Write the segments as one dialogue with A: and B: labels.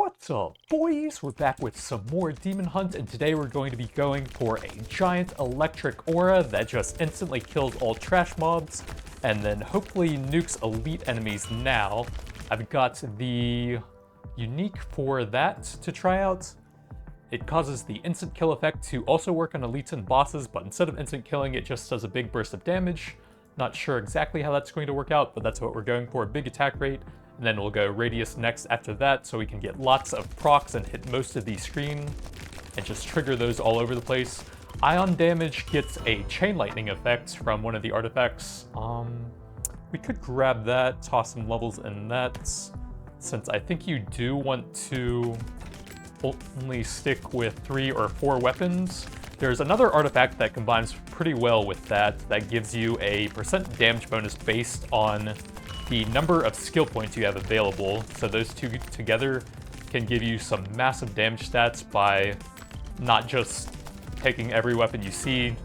A: What's up, boys? We're back with some more Demon Hunt, and today we're going to be going for a giant electric aura that just instantly kills all trash mobs, and then hopefully nukes elite enemies now. I've got the unique for that to try out. It causes the instant kill effect to also work on elites and bosses, but instead of instant killing, it just does a big burst of damage. Not sure exactly how that's going to work out, but that's what we're going for, big attack rate. And then we'll go radius next after that, so we can get lots of procs and hit most of the screen, and just trigger those all over the place. Ion damage gets a chain lightning effect from one of the artifacts. We could grab that, toss some levels in that, since I think you do want to only stick with 3 or 4 weapons. There's another artifact that combines pretty well with that gives you a % damage bonus based on the number of skill points you have available. So those two together can give you some massive damage stats by not just taking every weapon you see.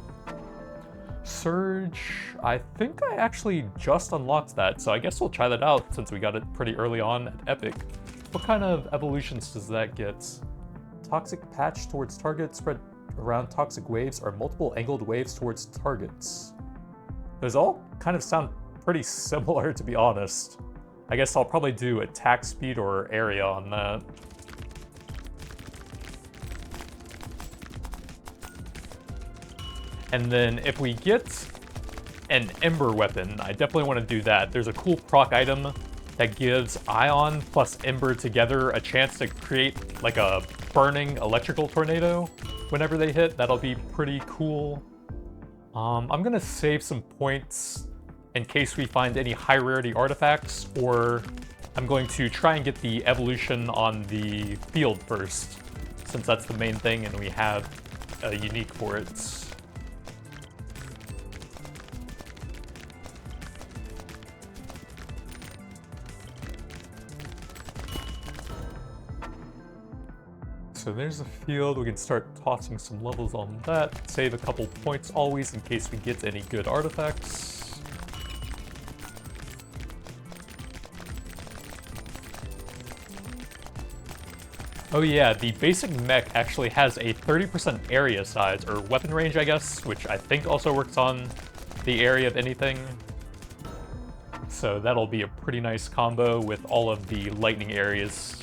A: Surge, I think I actually just unlocked that, so I guess we'll try that out since we got it pretty early on at Epic. What kind of evolutions does that get? Toxic patch towards target, spread around toxic waves, or multiple angled waves towards targets. Those all kind of sound pretty similar, to be honest. I guess I'll probably do attack speed or area on that. And then if we get an Ember weapon, I definitely want to do that. There's a cool proc item that gives Ion plus Ember together a chance to create like a burning electrical tornado whenever they hit. That'll be pretty cool. I'm gonna save some points in case we find any high rarity artifacts, or I'm going to try and get the evolution on the field first, since that's the main thing and we have a unique for it. So there's a field, we can start tossing some levels on that, save a couple points always in case we get any good artifacts. Oh yeah, the basic mech actually has a 30% area size, or weapon range I guess, which I think also works on the area of anything. So that'll be a pretty nice combo with all of the lightning areas.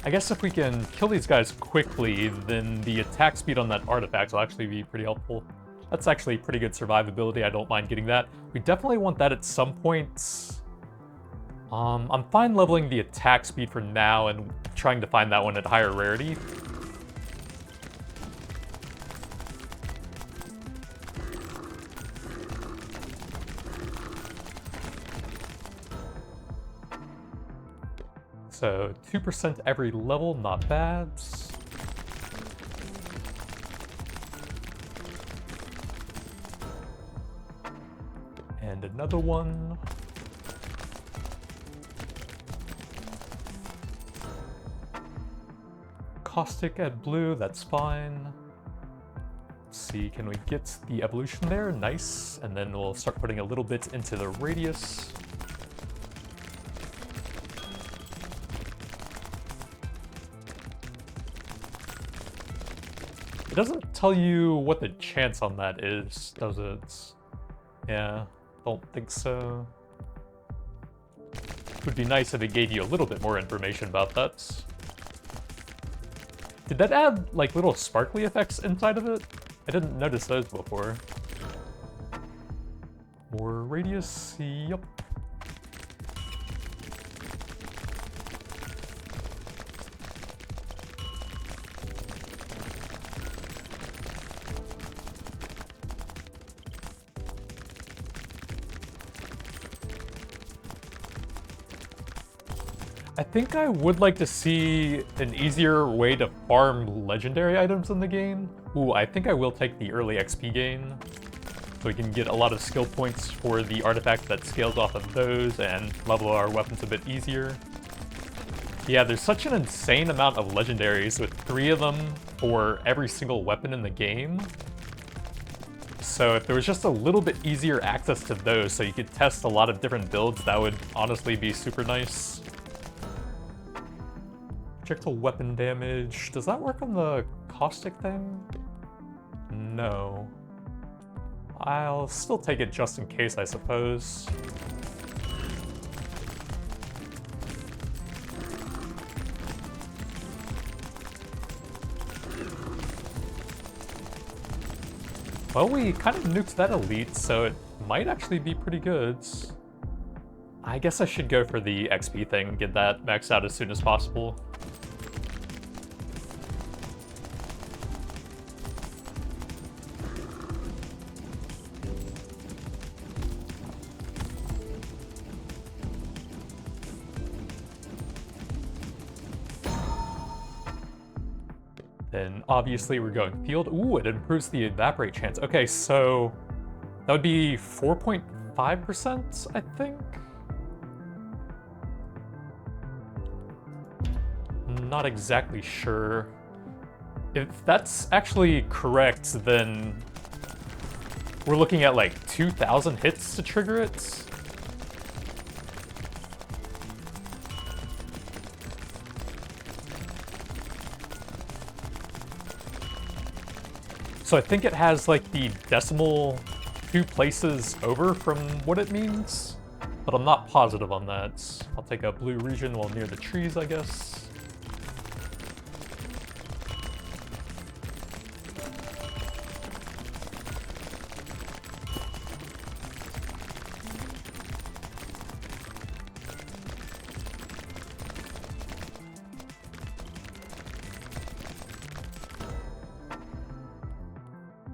A: I guess if we can kill these guys quickly, then the attack speed on that artifact will actually be pretty helpful. That's actually pretty good survivability, I don't mind getting that. We definitely want that at some point. I'm fine leveling the attack speed for now and trying to find that one at higher rarity. So 2% every level, not bad. And another one. Caustic at blue, that's fine. Let's see, can we get the evolution there? Nice. And then we'll start putting a little bit into the radius. It doesn't tell you what the chance on that is, does it? Yeah, don't think so. Would be nice if it gave you a little bit more information about that. Did that add, like, little sparkly effects inside of it? I didn't notice those before. More radius, yep. I think I would like to see an easier way to farm legendary items in the game. Ooh, I think I will take the early XP gain, so we can get a lot of skill points for the artifact that scales off of those and level our weapons a bit easier. Yeah, there's such an insane amount of legendaries with 3 of them for every single weapon in the game. So if there was just a little bit easier access to those so you could test a lot of different builds, that would honestly be super nice. Projectile weapon damage. Does that work on the caustic thing? No. I'll still take it just in case, I suppose. Well, we kind of nuked that elite, so it might actually be pretty good. I guess I should go for the XP thing, get that maxed out as soon as possible. Then obviously we're going field. Ooh, it improves the evaporate chance. Okay, so that would be 4.5%, I think? Not exactly sure. If that's actually correct, then we're looking at like 2,000 hits to trigger it. So I think it has like the decimal 2 places over from what it means, but I'm not positive on that. I'll take a blue region while near the trees, I guess.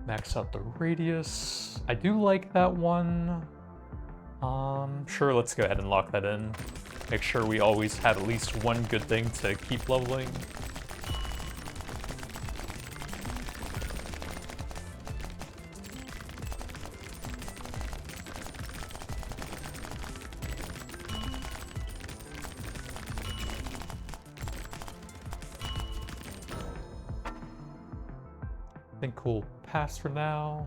A: Max out the radius. I do like that one. Sure, let's go ahead and lock that in. Make sure we always have at least one good thing to keep leveling. I think we'll pass for now.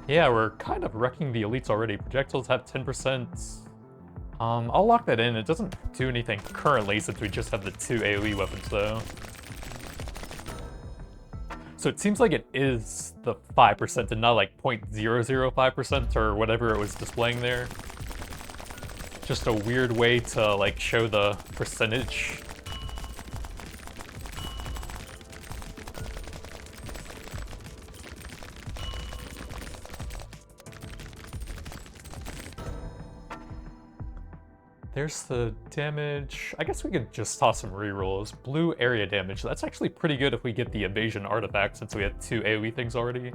A: Yeah, we're kind of wrecking the elites already. Projectiles have 10%. I'll lock that in. It doesn't do anything currently since we just have the 2 AoE weapons, though. So it seems like it is the 5% and not like 0.005% or whatever it was displaying there. Just a weird way to like show the percentage. There's the damage. I guess we could just toss some rerolls. Blue area damage. That's actually pretty good if we get the evasion artifact since we have 2 AoE things already.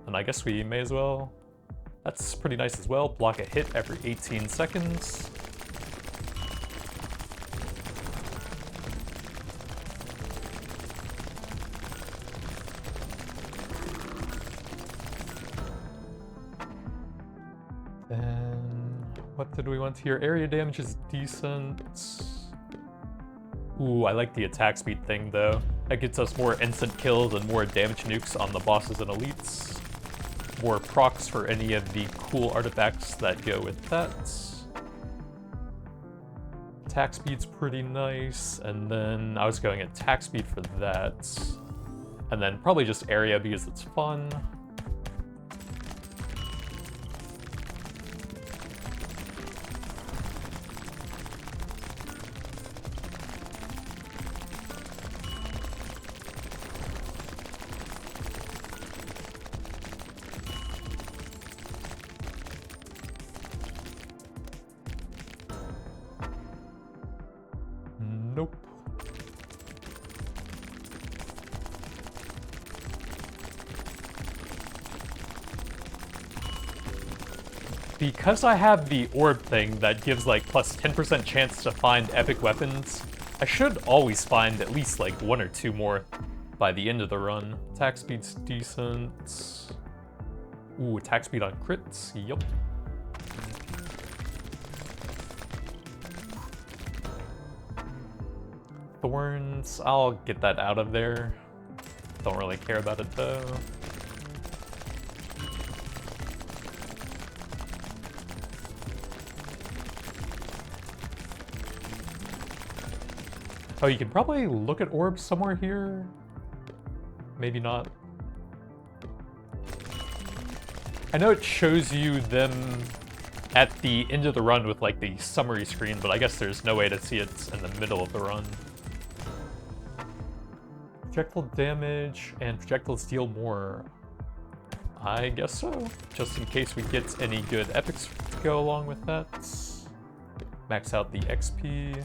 A: And I guess we may as well. That's pretty nice as well. Block a hit every 18 seconds. What did we want here? Area damage is decent. Ooh, I like the attack speed thing though. That gets us more instant kills and more damage nukes on the bosses and elites. More procs for any of the cool artifacts that go with that. Attack speed's pretty nice, and then I was going attack speed for that. And then probably just area because it's fun. Nope. Because I have the orb thing that gives like plus 10% chance to find epic weapons, I should always find at least like 1 or 2 more by the end of the run. Attack speed's decent. Ooh, attack speed on crits, yup. Thorns, I'll get that out of there. Don't really care about it though. Oh, you can probably look at orbs somewhere here. Maybe not. I know it shows you them at the end of the run with like the summary screen, but I guess there's no way to see it in the middle of the run. Projectile damage and projectiles deal more. I guess so. Just in case we get any good epics to go along with that. Max out the XP.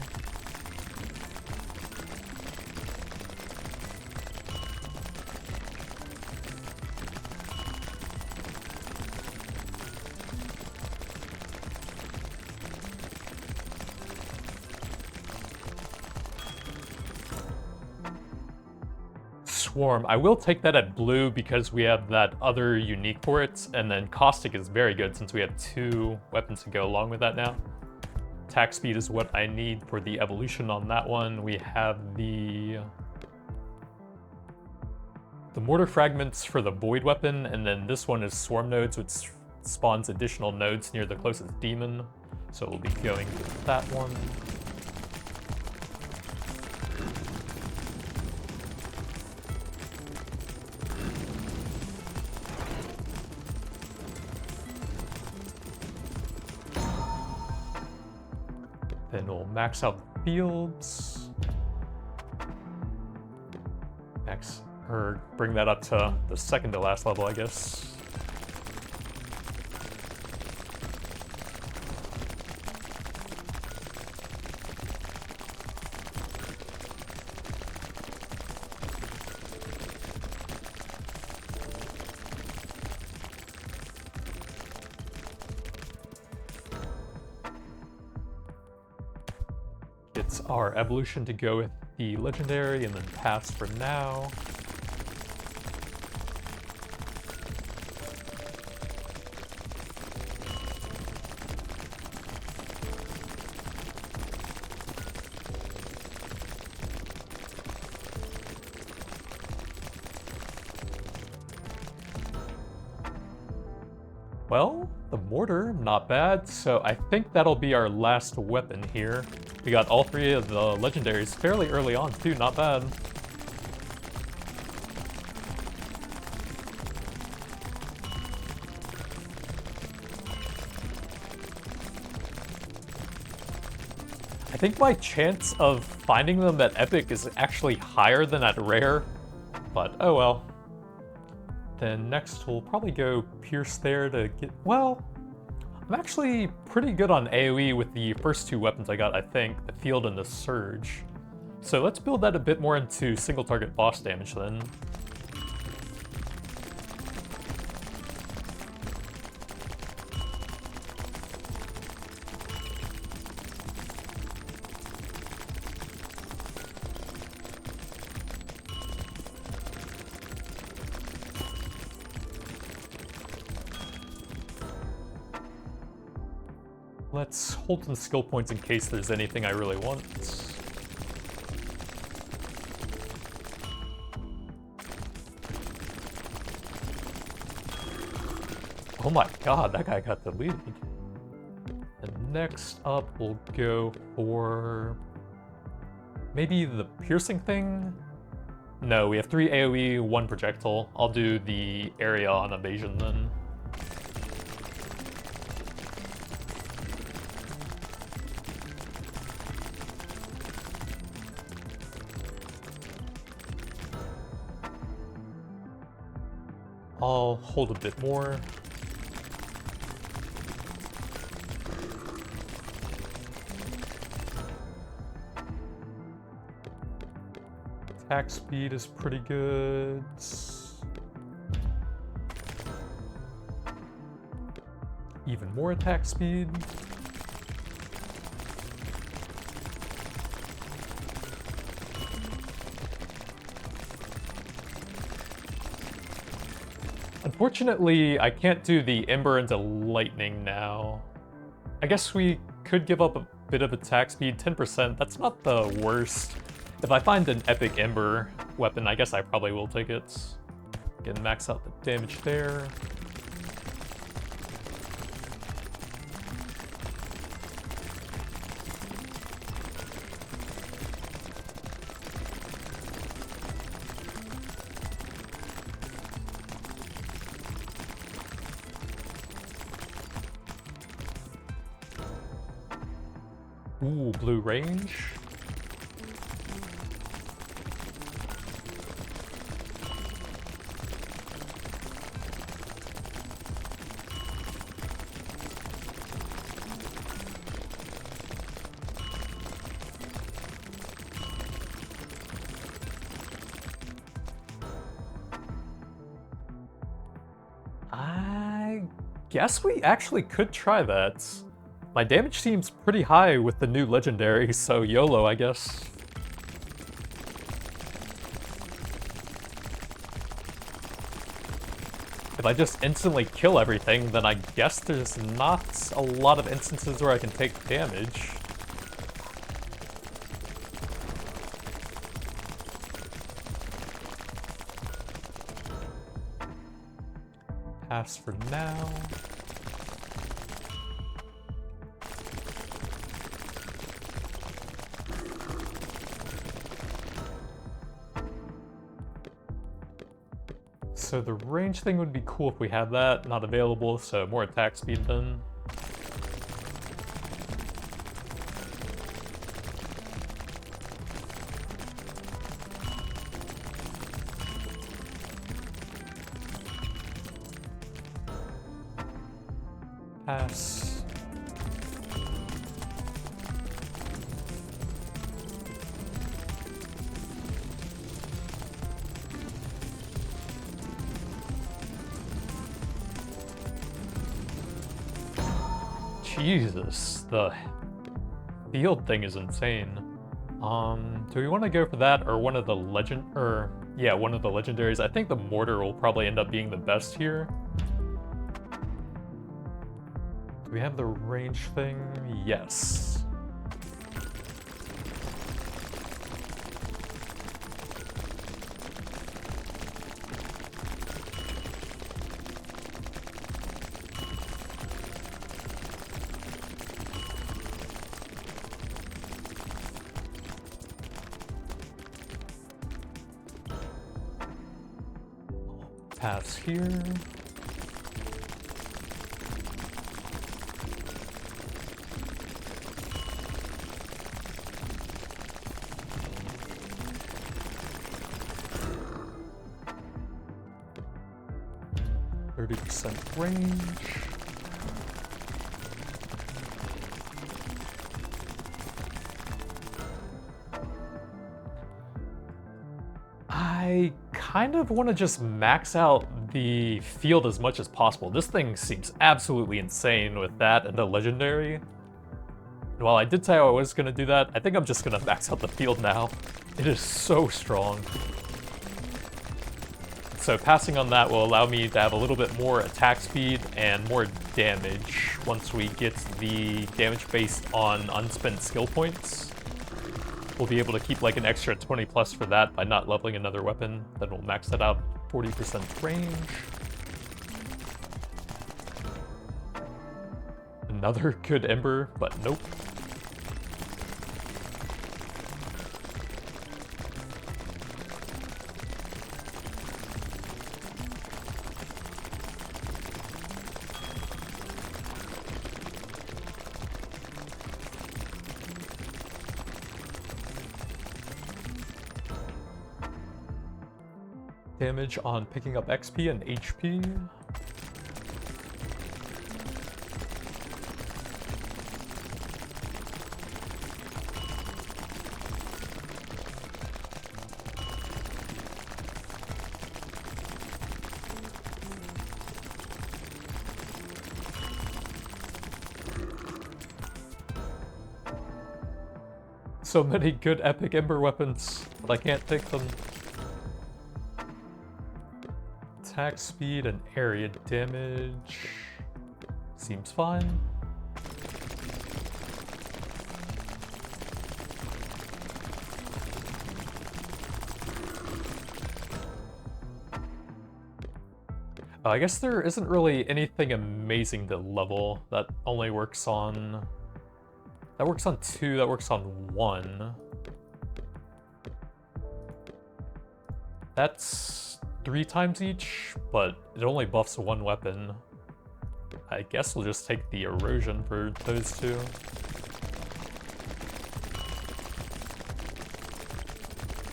A: Swarm. I will take that at blue because we have that other unique for it, and then Caustic is very good since we have 2 weapons to go along with that now. Attack speed is what I need for the evolution on that one. We have the mortar fragments for the void weapon, and then this one is swarm nodes, which spawns additional nodes near the closest demon. So we'll be going with that one. Then we'll max out the fields. Or bring that up to the second to last level, I guess. It's our evolution to go with the legendary and then pass for now. Well, the mortar, not bad. So I think that'll be our last weapon here. We got all 3 of the legendaries fairly early on too, not bad. I think my chance of finding them at Epic is actually higher than at Rare, but oh well. Then next we'll probably go Pierce there to get, well, I'm actually pretty good on AoE with the first 2 weapons I got, I think, the Field and the Surge. So let's build that a bit more into single target boss damage then. Let's hold some skill points in case there's anything I really want. Oh my god, that guy got deleted. And next up, we'll go for maybe the piercing thing? No, we have 3 AoE, 1 projectile. I'll do the area on evasion then. I'll hold a bit more. Attack speed is pretty good. even more attack speed. Unfortunately, I can't do the Ember into Lightning now. I guess we could give up a bit of attack speed, 10%, that's not the worst. If I find an epic Ember weapon, I guess I probably will take it. Again, max out the damage there. Ooh, blue range. I guess we actually could try that. My damage seems pretty high with the new legendary, so YOLO, I guess. If I just instantly kill everything, then I guess there's not a lot of instances where I can take damage. Pass for now. So the range thing would be cool if we had that, not available, so more attack speed then. Pass. Jesus, the field thing is insane. Do we want to go for that or one of the one of the legendaries? I think the mortar will probably end up being the best here. Do we have the range thing? Yes. Pass here. %30 range. I kind of want to just max out the field as much as possible. This thing seems absolutely insane with that and the legendary. And while I did say I was going to do that, I think I'm just going to max out the field now. It is so strong. So passing on that will allow me to have a little bit more attack speed and more damage once we get the damage based on unspent skill points. We'll be able to keep like an extra 20 plus for that by not leveling another weapon. Then we'll max that out 40% range. Another good Ember, but nope. Damage on picking up XP and HP. so many good epic ember weapons, but I can't take them. Attack speed and area damage seems fine. I guess there isn't really anything amazing to level. That only works on... That works on 2, that works on 1. That's 3 times each, but it only buffs 1 weapon. I guess we'll just take the erosion for those 2.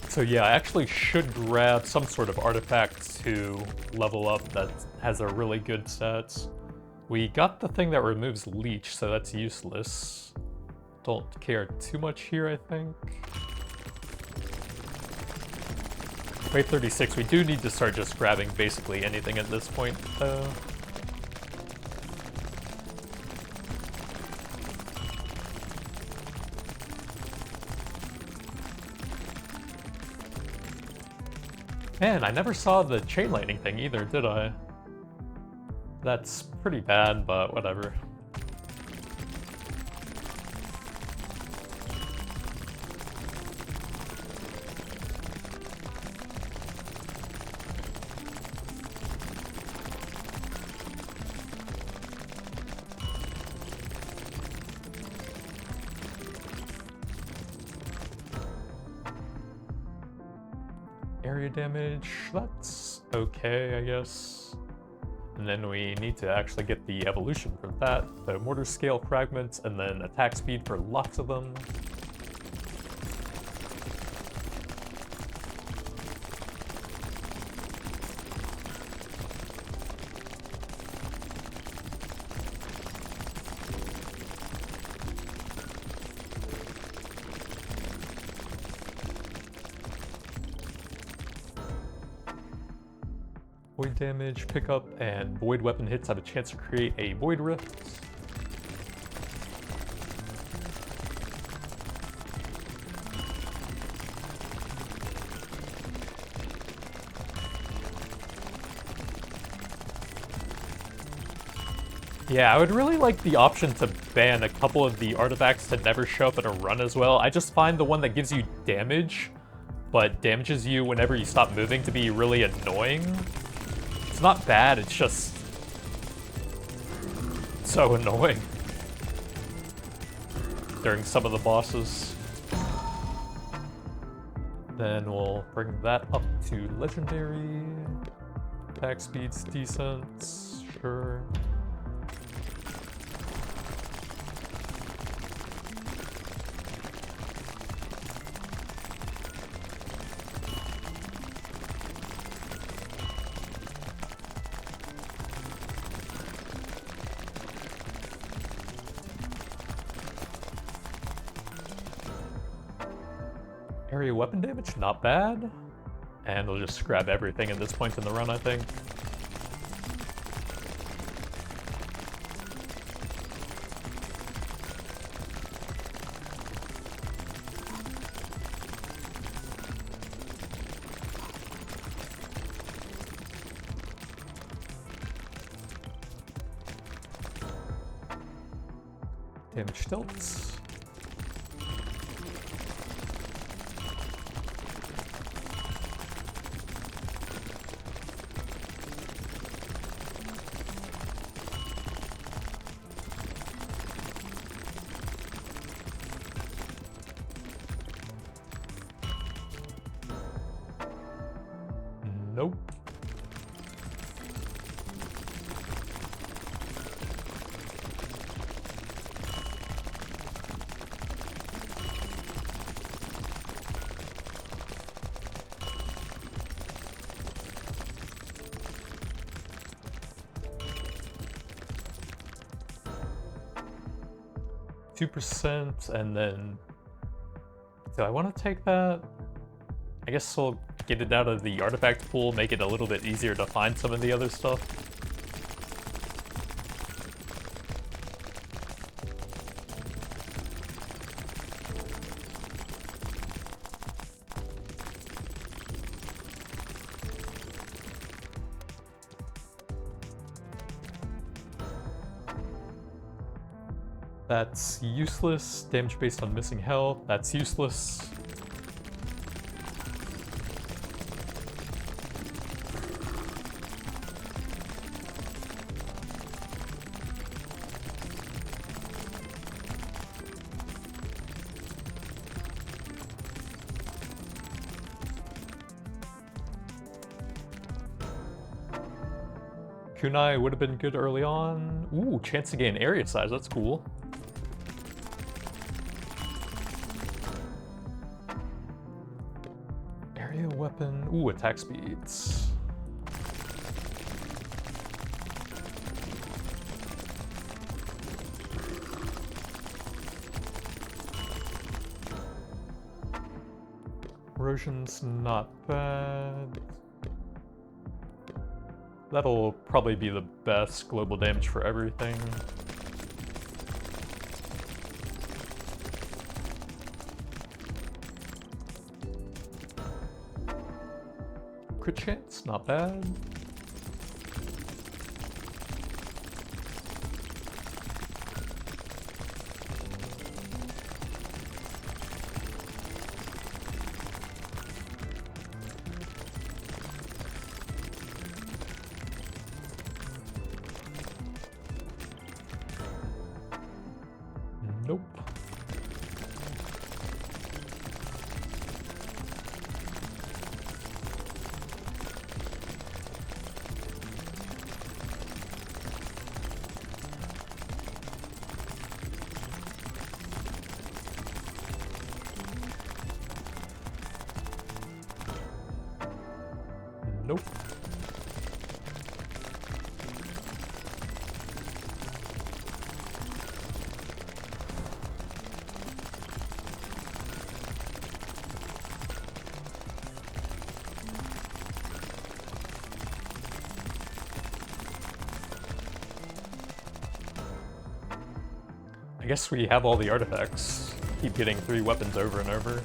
A: So yeah, I actually should grab some sort of artifact to level up that has a really good stats. We got the thing that removes leech, so that's useless. Don't care too much here, I think. Wave 36, we do need to start just grabbing basically anything at this point, though. Man, I never saw the chain lightning thing either, did I? That's pretty bad, but whatever. Area damage, that's okay, I guess. And then we need to actually get the evolution for that. The mortar scale fragments, and then attack speed for lots of them. Void damage, pickup, and void weapon hits have a chance to create a void rift. Yeah, I would really like the option to ban a couple of the artifacts to never show up in a run as well. I just find the one that gives you damage, but damages you whenever you stop moving, to be really annoying. It's not bad, it's just so annoying during some of the bosses. Then we'll bring that up to legendary. Attack speed's decent, sure. Area weapon damage, not bad. And we'll just grab everything at this point in the run, I think. Damage tilts. Nope. %, and then... Do I want to take that? I guess we'll get it out of the artifact pool, make it a little bit easier to find some of the other stuff. That's useless. Damage based on missing health. That's useless. Kunai would have been good early on. Ooh, chance to gain area size, that's cool. Area weapon, ooh, attack speeds. Erosion's not bad. That'll probably be the best global damage for everything. Crit chance, not bad. Nope. Nope. I guess we have all the artifacts. Keep getting 3 weapons over and over.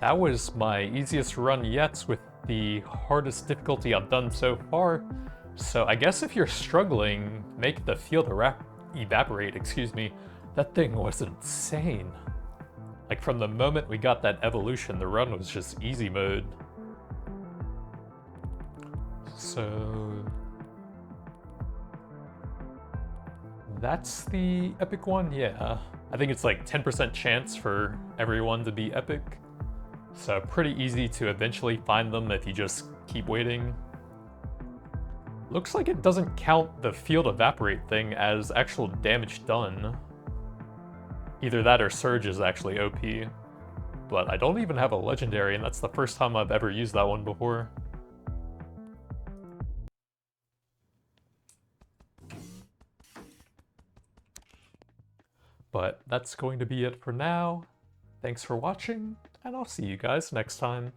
A: That was my easiest run yet with the hardest difficulty I've done so far. So I guess if you're struggling, make the field evaporate, excuse me. That thing was insane. Like from the moment we got that evolution, the run was just easy mode. So that's the epic one, yeah. I think it's like 10% chance for everyone to be epic. So pretty easy to eventually find them if you just keep waiting. Looks like it doesn't count the field evaporate thing as actual damage done. Either that or Surge is actually OP. But I don't even have a legendary, and that's the first time I've ever used that one before. But that's going to be it for now. Thanks for watching, and I'll see you guys next time.